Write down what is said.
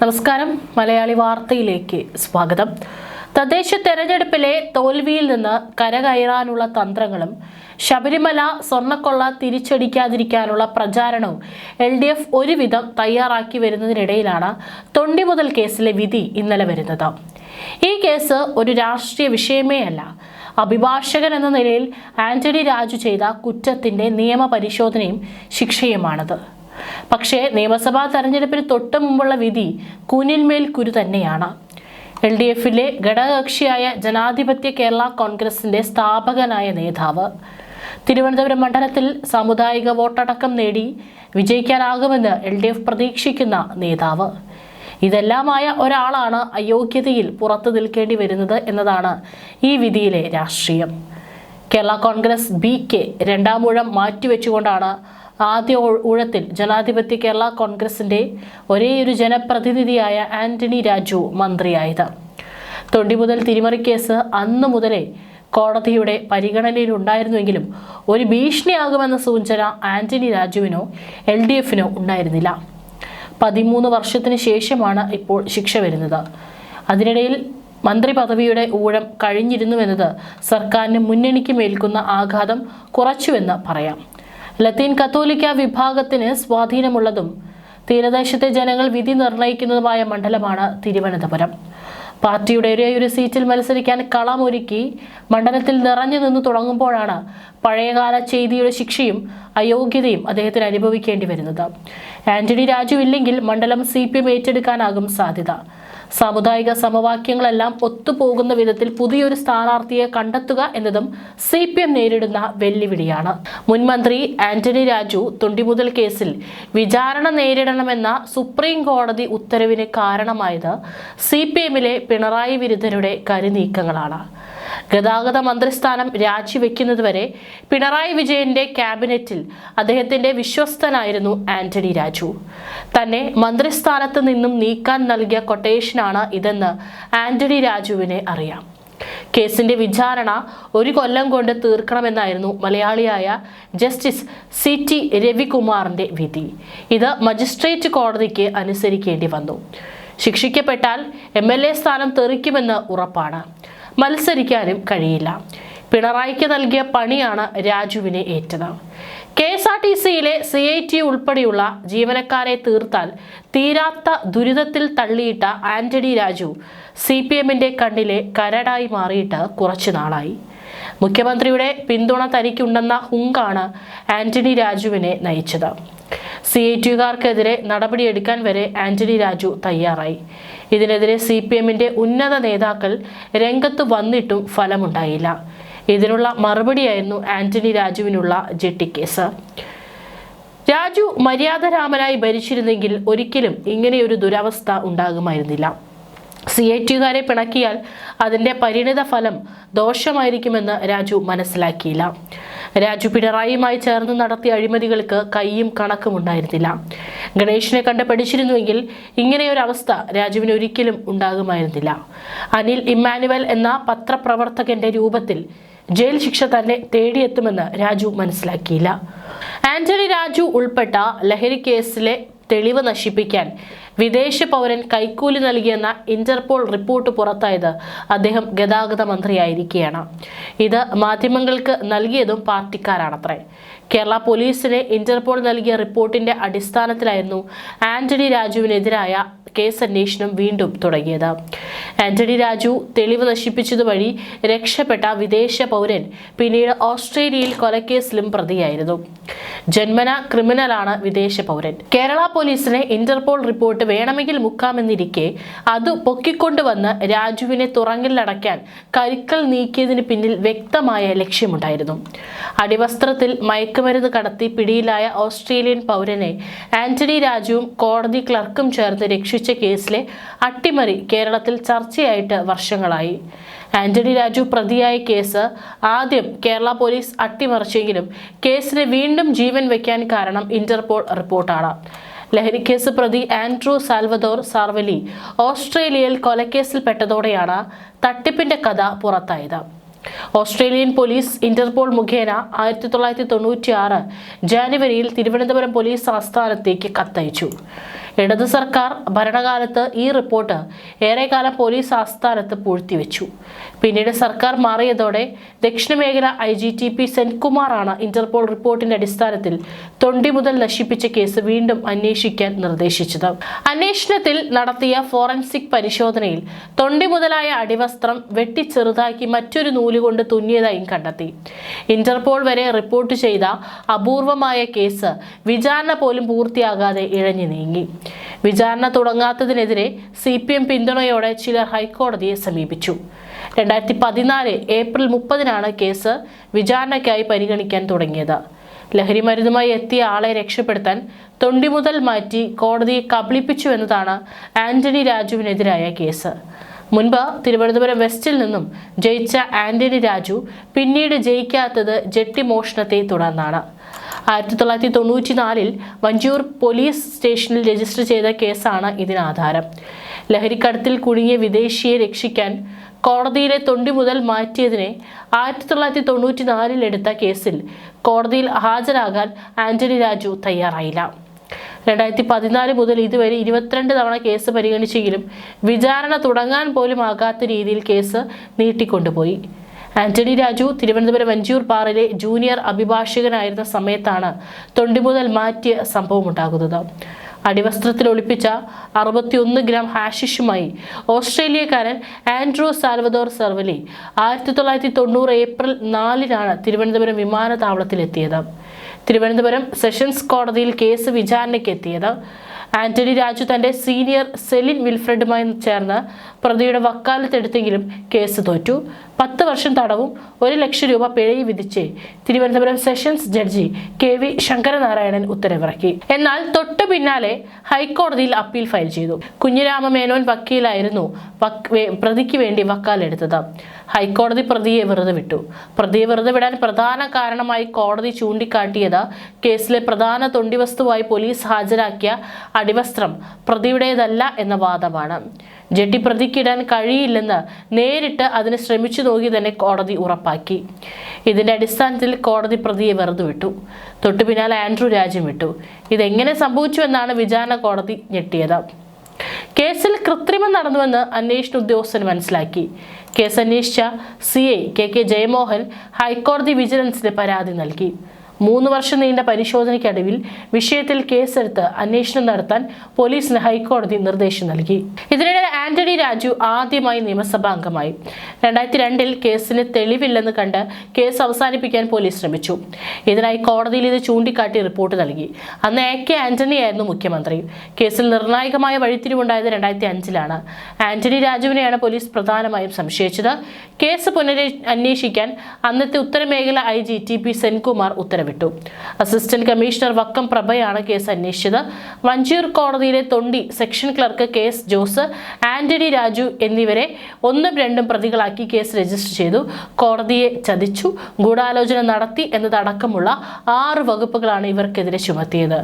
നമസ്കാരം, മലയാളി വാർത്തയിലേക്ക് സ്വാഗതം. തദ്ദേശ തെരഞ്ഞെടുപ്പിലെ തോൽവിയിൽ നിന്ന് കരകയറാനുള്ള തന്ത്രങ്ങളും ശബരിമല സ്വർണ്ണക്കൊള്ള തിരിച്ചടിക്കാതിരിക്കാനുള്ള പ്രചാരണവും LDF ഒരുവിധം തയ്യാറാക്കി വരുന്നതിനിടയിലാണ് തൊണ്ടിമുതൽ കേസിലെ വിധി ഇന്നലെ വരുന്നത്. ഈ കേസ് ഒരു രാഷ്ട്രീയ വിഷയമേ അല്ല. അഭിഭാഷകൻ എന്ന നിലയിൽ ആന്റണി രാജു ചെയ്ത കുറ്റത്തിന്റെ നിയമപരിശോധനയും ശിക്ഷയുമാണത്. പക്ഷേ നിയമസഭാ തെരഞ്ഞെടുപ്പിന് തൊട്ട് മുമ്പുള്ള വിധി കൂനിന്മേൽ കുരു തന്നെയാണ്. LDFിലെ ഘടകകക്ഷിയായ ജനാധിപത്യ കേരള കോൺഗ്രസിന്റെ സ്ഥാപകനായ നേതാവ്, തിരുവനന്തപുരം മണ്ഡലത്തിൽ സാമുദായിക വോട്ടടക്കം നേടി വിജയിക്കാനാകുമെന്ന് LDF പ്രതീക്ഷിക്കുന്ന നേതാവ്, ഇതെല്ലാമായ ഒരാളാണ് അയോഗ്യതയിൽ പുറത്തു നിൽക്കേണ്ടി വരുന്നത് എന്നതാണ് ഈ വിധിയിലെ രാഷ്ട്രീയം. കേരള കോൺഗ്രസ് BK രണ്ടാം ഊഴം മാറ്റിവെച്ചുകൊണ്ടാണ് ആദ്യ ഊഴത്തിൽ ജനാധിപത്യ കേരള കോൺഗ്രസിന്റെ ഒരേയൊരു ജനപ്രതിനിധിയായ ആന്റണി രാജു മന്ത്രിയായത്. തൊണ്ടിമുതൽ തിരിമറി കേസ് അന്നു മുതലേ കോടതിയുടെ പരിഗണനയിലുണ്ടായിരുന്നുവെങ്കിലും ഒരു ഭീഷണിയാകുമെന്ന സൂചന ആന്റണി രാജുവിനോ LDFിനോ ഉണ്ടായിരുന്നില്ല. 13 വർഷത്തിന് ശേഷമാണ് ഇപ്പോൾ ശിക്ഷ വരുന്നത്. അതിനിടയിൽ മന്ത്രി പദവിയുടെ ഊഴം കഴിഞ്ഞിരുന്നുവെന്നത് സർക്കാരിന് മുന്നണിക്ക് മേൽക്കുന്ന ആഘാതം കുറച്ചുവെന്ന് പറയാം. ലത്തീൻ കത്തോലിക്ക വിഭാഗത്തിന് സ്വാധീനമുള്ളതും തീരദേശത്തെ ജനങ്ങൾ വിധി നിർണയിക്കുന്നതുമായ മണ്ഡലമാണ് തിരുവനന്തപുരം. പാർട്ടിയുടെ ഒരേയൊരു സീറ്റിൽ മത്സരിക്കാൻ കളമൊരുക്കി മണ്ഡലത്തിൽ നിറഞ്ഞു നിന്ന് തുടങ്ങുമ്പോഴാണ് പഴയകാല ചെയ്തിയുടെ ശിക്ഷയും അയോഗ്യതയും അദ്ദേഹത്തിന് അനുഭവിക്കേണ്ടി വരുന്നത്. ആന്റണി രാജു ഇല്ലെങ്കിൽ മണ്ഡലം CPM ഏറ്റെടുക്കാനാകും സാധ്യത. സാമുദായിക സമവാക്യങ്ങളെല്ലാം ഒത്തുപോകുന്ന വിധത്തിൽ പുതിയൊരു സ്ഥാനാർത്ഥിയെ കണ്ടെത്തുക എന്നതും CPM നേരിടുന്ന വെല്ലുവിളിയാണ്. മുൻ മന്ത്രി ആന്റണി രാജു തൊണ്ടിമുതൽ കേസിൽ വിചാരണ നേരിടണമെന്ന സുപ്രീം കോടതി ഉത്തരവിന് കാരണമായത് CPMലെ പിണറായി വിരുദ്ധരുടെ കരുനീക്കങ്ങളാണ്. ഗതാഗത മന്ത്രിസ്ഥാനം രാജിവെക്കുന്നതുവരെ പിണറായി വിജയന്റെ ക്യാബിനറ്റിൽ അദ്ദേഹത്തിന്റെ വിശ്വസ്തനായിരുന്നു ആന്റണി രാജു. തന്നെ മന്ത്രിസ്ഥാനത്ത് നിന്നും നീക്കാൻ നൽകിയ കൊട്ടേഷനാണ് ഇതെന്ന് ആന്റണി രാജുവിനെ അറിയാം. കേസിന്റെ വിചാരണ 1 കൊല്ലം കൊണ്ട് തീർക്കണമെന്നായിരുന്നു മലയാളിയായ ജസ്റ്റിസ് CT രവികുമാറിന്റെ വിധി. ഇത് മജിസ്ട്രേറ്റ് കോടതിക്ക് അനുസരിക്കേണ്ടി വന്നു. ശിക്ഷിക്കപ്പെട്ടാൽ MLA സ്ഥാനം തെറിക്കുമെന്ന് ഉറപ്പാണ്. മത്സരിക്കാനും കഴിയില്ല. പിണറായിക്ക് നൽകിയ പണിയാണ് രാജുവിനെ ഏറ്റത്. KSRTCയിലെ CIT ഉൾപ്പെടെയുള്ള ജീവനക്കാരെ തീർത്താൽ തീരാത്ത ദുരിതത്തിൽ തള്ളിയിട്ട ആന്റണി രാജു CPMന്റെ കണ്ണിലെ കരടായി മാറിയിട്ട് കുറച്ചു നാളായി. മുഖ്യമന്ത്രിയുടെ പിന്തുണ തനിക്കുണ്ടെന്ന ഹുങ്കാണ് ആന്റണി രാജുവിനെ നയിച്ചത്. CITകാർക്കെതിരെ നടപടിയെടുക്കാൻ വരെ ആന്റണി രാജു തയ്യാറായി. ഇതിനെതിരെ CPMന്റെ ഉന്നത നേതാക്കൾ രംഗത്ത് വന്നിട്ടും ഫലമുണ്ടായില്ല. ഇതിനുള്ള മറുപടിയായിരുന്നു ആന്റണി രാജുവിനുള്ള ജെട്ടിക്കേസ്. രാജു മര്യാദരാമനായി ഭരിച്ചിരുന്നെങ്കിൽ ഒരിക്കലും ഇങ്ങനെയൊരു ദുരവസ്ഥ ഉണ്ടാകുമായിരുന്നില്ല. CITകാരെ പിണക്കിയാൽ അതിൻ്റെ പരിണിത ഫലം ദോഷമായിരിക്കുമെന്ന് രാജു മനസ്സിലാക്കിയില്ല. രാജു പിണറായിയുമായി ചേർന്ന് നടത്തിയ അഴിമതികൾക്ക് കൈയും കണക്കും ഉണ്ടായിരുന്നില്ല. ഗണേഷിനെ കണ്ട് പഠിച്ചിരുന്നുവെങ്കിൽ ഇങ്ങനെയൊരവസ്ഥ രാജുവിന് ഒരിക്കലും ഉണ്ടാകുമായിരുന്നില്ല. അനിൽ ഇമ്മാനുവൽ എന്ന പത്രപ്രവർത്തകന്റെ രൂപത്തിൽ ജയിൽ ശിക്ഷ തന്നെ തേടിയെത്തുമെന്ന് രാജു മനസ്സിലാക്കിയില്ല. ആന്റണി രാജു ഉൾപ്പെട്ട ലഹരി കേസിലെ തെളിവ് നശിപ്പിക്കാൻ വിദേശ പൗരൻ കൈക്കൂലി നൽകിയെന്ന ഇന്റർപോൾ റിപ്പോർട്ട് പുറത്തായത് അദ്ദേഹം ഗതാഗത മന്ത്രിയായിരിക്കെയാണ്. ഇത് മാധ്യമങ്ങൾക്ക് നൽകിയതും പാർട്ടിക്കാരാണത്രേ. കേരള പോലീസിന് ഇന്റർപോൾ നൽകിയ റിപ്പോർട്ടിന്റെ അടിസ്ഥാനത്തിലായിരുന്നു ആന്റണി രാജുവിനെതിരായ കേസ് അന്വേഷണം വീണ്ടും തുടങ്ങിയത്. ആന്റണി രാജു തെളിവ് നശിപ്പിച്ചതുവഴി രക്ഷപ്പെട്ട വിദേശ പൗരൻ പിന്നീട് ഓസ്ട്രേലിയയിൽ കൊലക്കേസിലും പ്രതിയായിരുന്നു. ജന്മന ക്രിമിനലാണ് വിദേശ പൗരൻ. കേരള പോലീസിന് ഇന്റർപോൾ റിപ്പോർട്ട് വേണമെങ്കിൽ മുക്കാമെന്നിരിക്കെ അത് പൊക്കിക്കൊണ്ടുവന്ന് രാജുവിനെ തുറങ്കിലടയ്ക്കാൻ കരുക്കൾ നീക്കിയതിന് പിന്നിൽ വ്യക്തമായ ലക്ഷ്യമുണ്ടായിരുന്നു. അടിവസ്ത്രത്തിൽ മയക്കുമരുന്ന് കടത്തി പിടിയിലായ ഓസ്ട്രേലിയൻ പൗരനെ ആന്റണി രാജുവും കോടതി ക്ലർക്കും ചേർന്ന് രക്ഷിച്ച കേസിലെ അട്ടിമറി കേരളത്തിൽ ചർച്ചയായിട്ട് വർഷങ്ങളായി. ആന്റണി രാജു പ്രതിയായ കേസ് ആദ്യം കേരള പോലീസ് അട്ടിമറിച്ചെങ്കിലും കേസിന് വീണ്ടും ജീവൻ വയ്ക്കാൻ കാരണം ഇന്റർപോൾ റിപ്പോർട്ടാണ്. ലഹരിക്കേസ് പ്രതി ആൻഡ്രൂ സാൽവദോർ സാർവലി ഓസ്ട്രേലിയയിൽ കൊലക്കേസിൽപ്പെട്ടതോടെയാണ് തട്ടിപ്പിന്റെ കഥ പുറത്തായത്. ഓസ്ട്രേലിയൻ പോലീസ് ഇന്റർപോൾ മുഖേന 1996 ജാനുവരിയിൽ തിരുവനന്തപുരം പോലീസ് ആസ്ഥാനത്തേക്ക് കത്തയച്ചു. ഇടത് സർക്കാർ ഭരണകാലത്ത് ഈ റിപ്പോർട്ട് ഏറെക്കാലം പോലീസ് ആസ്ഥാനത്ത് പൂഴ്ത്തിവെച്ചു. പിന്നീട് സർക്കാർ മാറിയതോടെ ദക്ഷിണമേഖല IGTP സെൻകുമാറാണ് ഇന്റർപോൾ റിപ്പോർട്ടിന്റെ അടിസ്ഥാനത്തിൽ തൊണ്ടി മുതൽ നശിപ്പിച്ച കേസ് വീണ്ടും അന്വേഷിക്കാൻ നിർദ്ദേശിച്ചത്. അന്വേഷണത്തിൽ നടത്തിയ ഫോറൻസിക് പരിശോധനയിൽ തൊണ്ടി മുതലായ അടിവസ്ത്രം വെട്ടിച്ചെറുതാക്കി മറ്റൊരു നൂലുകൊണ്ട് തുന്നിയതായും കണ്ടെത്തി. ഇന്റർപോൾ വരെ റിപ്പോർട്ട് ചെയ്ത അപൂർവമായ കേസ് വിചാരണ പോലും പൂർത്തിയാകാതെ ഇഴഞ്ഞു നീങ്ങി. വിചാരണ തുടങ്ങാത്തതിനെതിരെ CPM പിന്തുണയോടെ ചിലർ ഹൈക്കോടതിയെ സമീപിച്ചു. 2014 ഏപ്രിൽ 30-നാണ് കേസ് വിചാരണയ്ക്കായി പരിഗണിക്കാൻ തുടങ്ങിയത്. ലഹരിമരുന്നുമായി എത്തിയ ആളെ രക്ഷപ്പെടുത്താൻ തൊണ്ടി മുതൽ മാറ്റി കോടതിയെ കബളിപ്പിച്ചു എന്നതാണ് ആന്റണി രാജുവിനെതിരായ കേസ്. മുൻപ് തിരുവനന്തപുരം വെസ്റ്റിൽ നിന്നും ജയിച്ച ആന്റണി രാജു പിന്നീട് ജയിക്കാത്തത് ജെട്ടി മോഷണത്തെ തുടർന്നാണ്. 1994 വഞ്ചൂർ പോലീസ് സ്റ്റേഷനിൽ രജിസ്റ്റർ ചെയ്ത കേസാണ് ഇതിനാധാരം. ലഹരിക്കടത്തിൽ കുടുങ്ങിയ വിദേശിയെ രക്ഷിക്കാൻ കോടതിയിലെ തൊണ്ടി മുതൽ മാറ്റിയതിനെ 1994 എടുത്ത കേസിൽ കോടതിയിൽ ഹാജരാകാൻ ആന്റണി രാജു തയ്യാറായില്ല. 2014 മുതൽ ഇതുവരെ 22 തവണ കേസ് പരിഗണിച്ചെങ്കിലും വിചാരണ തുടങ്ങാൻ പോലും ആകാത്ത രീതിയിൽ കേസ് നീട്ടിക്കൊണ്ടുപോയി. ആന്റണി രാജു തിരുവനന്തപുരം വഞ്ചൂർ ബാറിലെ ജൂനിയർ അഭിഭാഷകനായിരുന്ന സമയത്താണ് തൊണ്ടി മുതൽ മാറ്റിയ സംഭവമുണ്ടാകുന്നത്. അടിവസ്ത്രത്തിൽ ഒളിപ്പിച്ച 61 ഗ്രാം ഹാഷിഷുമായി ഓസ്ട്രേലിയക്കാരൻ ആൻഡ്രൂ സാൽവദോർ സെർവലി 1990 ഏപ്രിൽ 4-നാണ് തിരുവനന്തപുരം വിമാനത്താവളത്തിലെത്തിയത്. തിരുവനന്തപുരം സെഷൻസ് കോടതിയിൽ കേസ് വിചാരണയ്ക്ക് എത്തിയത്. ആന്റണി രാജു തന്റെ സീനിയർ സെലിൻ വിൽഫ്രഡുമായി ചേർന്ന് പ്രതിയുടെ വക്കാലത്തെടുത്തെങ്കിലും കേസ് തോറ്റു. 10 വർഷം തടവും 1 ലക്ഷം രൂപ പിഴയും വിധിച്ച് Thiruvananthapuram sessions judge KV Sankaranarayanan ഉത്തരവിറക്കി. എന്നാൽ തൊട്ടു പിന്നാലെ ഹൈക്കോടതിയിൽ അപ്പീൽ ഫയൽ ചെയ്തു. കുഞ്ഞിരാമ മേനോൻ വക്കീലായിരുന്നു പ്രതിക്ക് വേണ്ടി വക്കാലെടുത്തത്. ഹൈക്കോടതി പ്രതിയെ വെറുതെ വിട്ടു. പ്രതിയെ വെറുതെ വിടാൻ പ്രധാന കാരണമായി കോടതി ചൂണ്ടിക്കാട്ടിയത് കേസിലെ പ്രധാന തൊണ്ടിവസ്തുവായി പോലീസ് ഹാജരാക്കിയ അടിവസ്ത്രം പ്രതിയുടേതല്ല എന്ന വാദമാണ്. ജെട്ടി പ്രതിക്കിടാൻ കഴിയില്ലെന്ന് നേരിട്ട് അതിന് ശ്രമിച്ചു നോക്കി തന്നെ കോടതി ഉറപ്പാക്കി. ഇതിന്റെ അടിസ്ഥാനത്തിൽ കോടതി പ്രതിയെ വെറുതെ വിട്ടു. തൊട്ടു പിന്നാലെ ആൻഡ്രൂ രാജ്യം വിട്ടു. ഇതെങ്ങനെ സംഭവിച്ചു എന്നാണ് വിചാരണ കോടതി ഞെട്ടിയത്. കേസിൽ കൃത്രിമം നടന്നുവെന്ന് അന്വേഷണ ഉദ്യോഗസ്ഥൻ മനസ്സിലാക്കി. കേസ് അന്വേഷിച്ച CI KK ജയമോഹൻ ഹൈക്കോടതി വിജിലൻസിന് പരാതി നൽകി. 3 വർഷം നീണ്ട പരിശോധനയ്ക്കൊടുവിൽ വിഷയത്തിൽ കേസെടുത്ത് അന്വേഷണം നടത്താൻ പോലീസിന് ഹൈക്കോടതി നിർദ്ദേശം നൽകി. ഇതിനിടെ ആന്റണി രാജു ആദ്യമായി നിയമസഭാ അംഗമായി. 2002 കേസിന് തെളിവില്ലെന്ന് കണ്ട് കേസ് അവസാനിപ്പിക്കാൻ പോലീസ് ശ്രമിച്ചു. ഇതിനായി കോടതിയിൽ ഇത് ചൂണ്ടിക്കാട്ടി റിപ്പോർട്ട് നൽകി. അന്ന് AK ആന്റണി ആയിരുന്നു മുഖ്യമന്ത്രി. കേസിൽ നിർണായകമായ വഴിത്തിരിവുണ്ടായത് 2005-ലാണ്. ആന്റണി രാജുവിനെയാണ് പോലീസ് പ്രധാനമായും സംശയിച്ചത്. കേസ് പുനരന്വേഷിക്കാൻ അന്നത്തെ ഉത്തരമേഖല IGTP സെൻകുമാർ ഉത്തരവിട്ടു. അസിസ്റ്റന്റ് കമ്മീഷണർ വക്കം പ്രഭയാണ് കേസ് അന്വേഷിച്ചത്. വഞ്ചൂർ കോടതിയിലെ തൊണ്ടി section clerk KS Jose, Antony Raju എന്നിവരെ 1ഉം 2ഉം പ്രതികളാക്കി കേസ് രജിസ്റ്റർ ചെയ്തു. കോടതിയെ ചതിച്ചു, ഗൂഢാലോചന നടത്തി എന്നതടക്കമുള്ള 6 വകുപ്പുകളാണ് ഇവർക്കെതിരെ ചുമത്തിയത്.